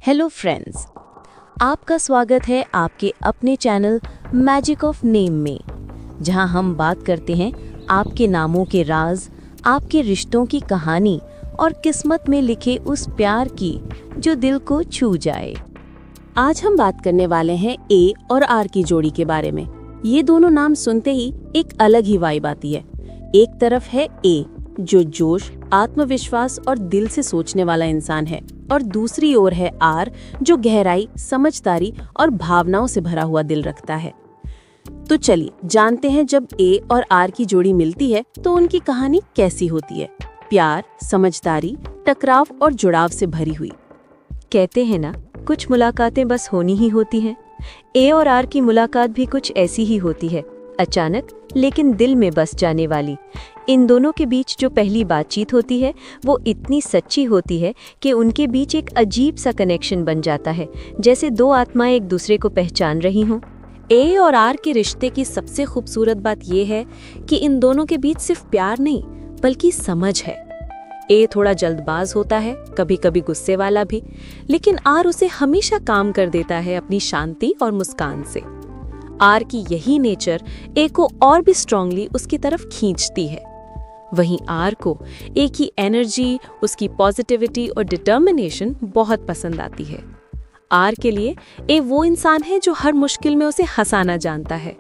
Hello friends, आपका स्वागत है आपके अपने चैनल मैजिक ऑफ नेम में, जहां हम बात करते हैं आपके नामों के राज, आपके रिश्तों की कहानी और किस्मत में लिखे उस प्यार की जो दिल को छू जाए। आज हम बात करने वाले हैं ए और आर की जोड़ी के बारे में। ये दोनों नाम सुनते ही एक अलग ही वाइब आती है। एक तरफ है ए, जो जोश, आत्मविश्वास और दिल से सोचने वाला इंसान है, और दूसरी ओर है आर, जो गहराई, समझदारी और भावनाओं से भरा हुआ दिल रखता है। तो चलिए जानते हैं, जब ए और आर की जोड़ी मिलती है तो उनकी कहानी कैसी होती है। प्यार, समझदारी, टकराव और जुड़ाव से भरी हुई। कहते हैं ना, कुछ मुलाकातें बस होनी ही होती हैं। ए और आर की मुलाकात भी कुछ ऐसी ही होती है, अचानक लेकिन दिल में बस जाने वाली। इन दोनों के बीच जो पहली बातचीत होती है वो इतनी सच्ची होती है कि उनके बीच एक अजीब सा कनेक्शन बन जाता है, जैसे दो आत्माएं एक दूसरे को पहचान रही हों। ए और आर के रिश्ते की सबसे खूबसूरत बात यह है कि इन दोनों के बीच सिर्फ प्यार नहीं बल्कि समझ है। ए थोड़ा जल्दबाज होता है, कभी कभी गुस्से वाला भी, लेकिन आर उसे हमेशा काम कर देता है अपनी शांति और मुस्कान से। आर की यही नेचर ए को और भी स्ट्रांगली उसकी तरफ खींचती है। वहीं आर को ए की एनर्जी, उसकी पॉजिटिविटी और डिटर्मिनेशन बहुत पसंद आती है। आर के लिए ए वो इंसान है जो हर मुश्किल में उसे हंसाना जानता है।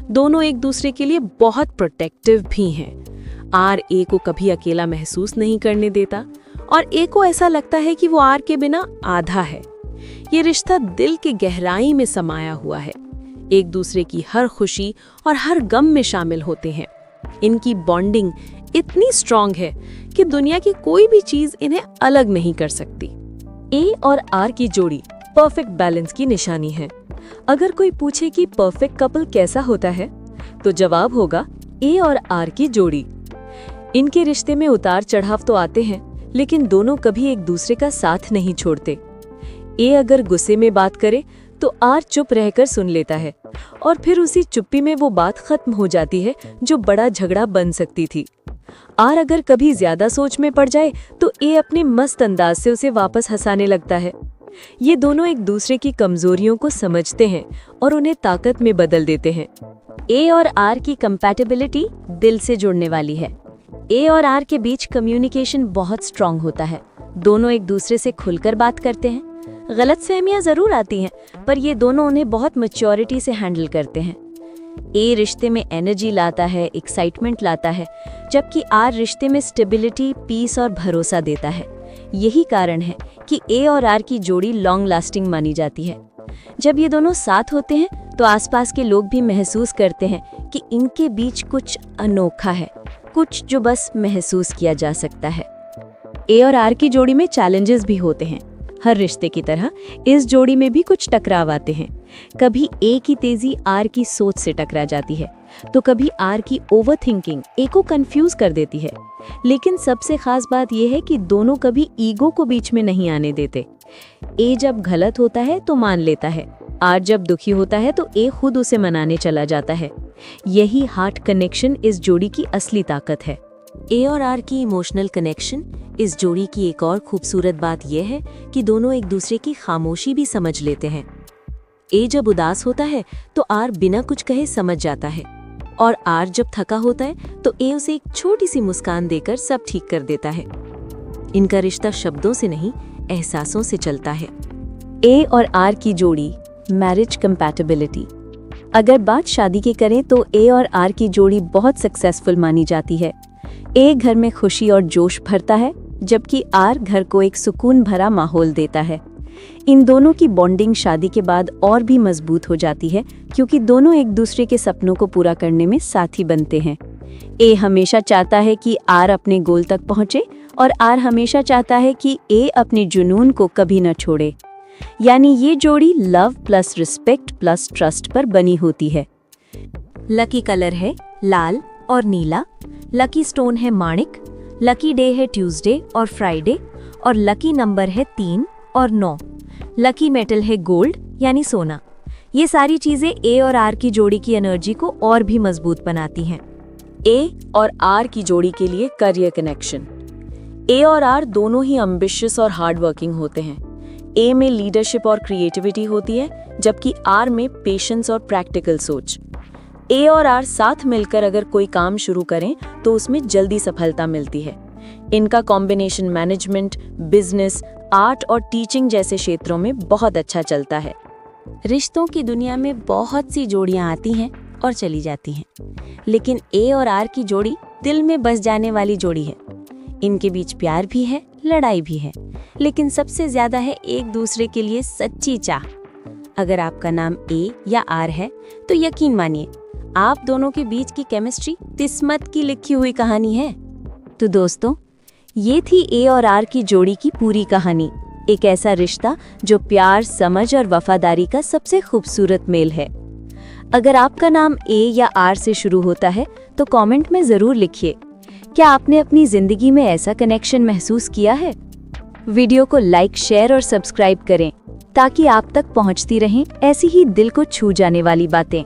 दोनों एक दूसरे के लिए बहुत प्रोटेक्टिव भी हैं। आर ए को कभी अकेला महसूस नहीं करने देता और ए को ऐसा लगता है कि वो आर के बिना आधा है। ये रिश्ता दिल के गहराई में समाया हुआ है। एक दूसरे की हर खुशी और हर गम में शामिल होते हैं। इनकी बॉन्डिंग इतनी स्ट्रांग है कि दुनिया की कोई भी चीज इन्हें अलग नहीं कर सकती। ए और आर की जोड़ी परफेक्ट बैलेंस की निशानी है। अगर कोई पूछे कि परफेक्ट कपल कैसा होता है, तो जवाब होगा ए और आर की जोड़ी। इनके रिश्ते में उतार चढ़ाव तो आते हैं, लेकिन दोनों कभी एक दूसरे का साथ नहीं छोड़ते। ए अगर गुस्से में बात करे तो आर चुप रहकर सुन लेता है, और फिर उसी चुप्पी में वो बात खत्म हो जाती है जो बड़ा झगड़ा बन सकती थी। आर अगर कभी ज्यादा सोच में पड़ जाए तो ए अपने मस्त अंदाज से उसे वापस हंसाने लगता है। ये दोनों एक दूसरे की कमजोरियों को समझते हैं और उन्हें ताकत में बदल देते हैं। ए और आर की कंपैटिबिलिटी दिल से जुड़ने वाली है। ए और आर के बीच कम्युनिकेशन बहुत स्ट्रांग होता है। दोनों एक दूसरे से खुलकर बात करते हैं। गलतफहमियां जरूर आती हैं, पर ये दोनों उन्हें बहुत मैच्योरिटी से हैंडल करते हैं। ए रिश्ते में एनर्जी लाता है, एक्साइटमेंट लाता है, जबकि आर रिश्ते में स्टेबिलिटी, पीस और भरोसा देता है। यही कारण है कि ए और आर की जोड़ी लॉन्ग लास्टिंग मानी जाती है। जब ये दोनों साथ होते हैं तो आसपास के लोग भी महसूस करते हैं कि इनके बीच कुछ अनोखा है, कुछ जो बस महसूस किया जा सकता है। ए और आर की जोड़ी में चैलेंजेस भी होते हैं। हर रिश्ते की तरह इस जोड़ी में भी कुछ टकराव आते हैं। कभी ए की तेजी आर की सोच से टकरा जाती है, तो कभी आर की ओवरथिंकिंग ए को कंफ्यूज कर देती है। लेकिन सबसे खास बात यह है कि दोनों कभी ईगो को बीच में नहीं आने देते। ए जब गलत होता है तो मान लेता है, आर जब दुखी होता है तो ए खुद उसे मनाने चला जाता है। यही हार्ट कनेक्शन इस जोड़ी की असली ताकत है। ए और आर की इमोशनल कनेक्शन इस जोड़ी की एक और खूबसूरत बात यह है कि दोनों एक दूसरे की खामोशी भी समझ लेते हैं। ए जब उदास होता है तो आर बिना कुछ कहे समझ जाता है, और आर जब थका होता है तो ए उसे एक छोटी सी मुस्कान देकर सब ठीक कर देता है। इनका रिश्ता शब्दों से नहीं, एहसासों से चलता है। ए और आर की जोड़ी मैरिज कंपैटिबिलिटी। अगर बात शादी की करें तो ए और आर की जोड़ी बहुत सक्सेसफुल मानी जाती है। ए घर में खुशी और जोश भरता है, जबकि आर घर को एक सुकून भरा माहौल देता है। इन दोनों की बॉन्डिंग शादी के बाद और भी मजबूत हो जाती है, क्योंकि दोनों एक दूसरे के सपनों को पूरा करने में साथी बनते हैं। ए हमेशा चाहता है कि आर अपने गोल तक पहुंचे, और आर हमेशा चाहता है कि ए अपने जुनून को कभी न छोड़े। यानी ये जोड़ी love plus respect plus trust पर बनी होती है। लकी कलर है लाल और नीला। लकी स्टोन है माणिक। लकी डे है ट्यूसडे और फ्राइडे, और लकी नंबर है 3 और 9। लकी मेटल है गोल्ड यानी सोना। ये सारी चीजें ए और आर की जोड़ी की एनर्जी को और भी मजबूत बनाती हैं। ए और आर की जोड़ी के लिए करियर कनेक्शन। ए और आर दोनों ही एम्बिशियस और हार्ड वर्किंग होते हैं। ए में लीडरशिप और क्रिएटिविटी होती है, जबकि आर में पेशेंस और प्रैक्टिकल सोच। ए और आर साथ मिलकर अगर कोई काम शुरू करें तो उसमें जल्दी सफलता मिलती है। इनका कॉम्बिनेशन मैनेजमेंट, बिजनेस, आर्ट और टीचिंग जैसे क्षेत्रों में बहुत अच्छा चलता है। रिश्तों की दुनिया में बहुत सी जोड़ियां आती हैं और चली जाती हैं, लेकिन ए और आर की जोड़ी दिल में बस जाने वाली जोड़ी है। इनके बीच प्यार भी है, लड़ाई भी है, लेकिन सबसे ज्यादा है एक दूसरे के लिए सच्ची चाह। अगर आपका नाम ए या आर है तो यकीन मानिए आप दोनों के बीच की केमिस्ट्री किस्मत की लिखी हुई कहानी है। तो दोस्तों, ये थी ए और आर की जोड़ी की पूरी कहानी। एक ऐसा रिश्ता जो प्यार, समझ और वफादारी का सबसे खूबसूरत मेल है। अगर आपका नाम ए या आर से शुरू होता है तो कमेंट में जरूर लिखिए, क्या आपने अपनी जिंदगी में ऐसा कनेक्शन महसूस किया है? वीडियो को लाइक, शेयर और सब्सक्राइब करें ताकि आप तक पहुंचती रहें ऐसी ही दिल को छू जाने वाली बातें।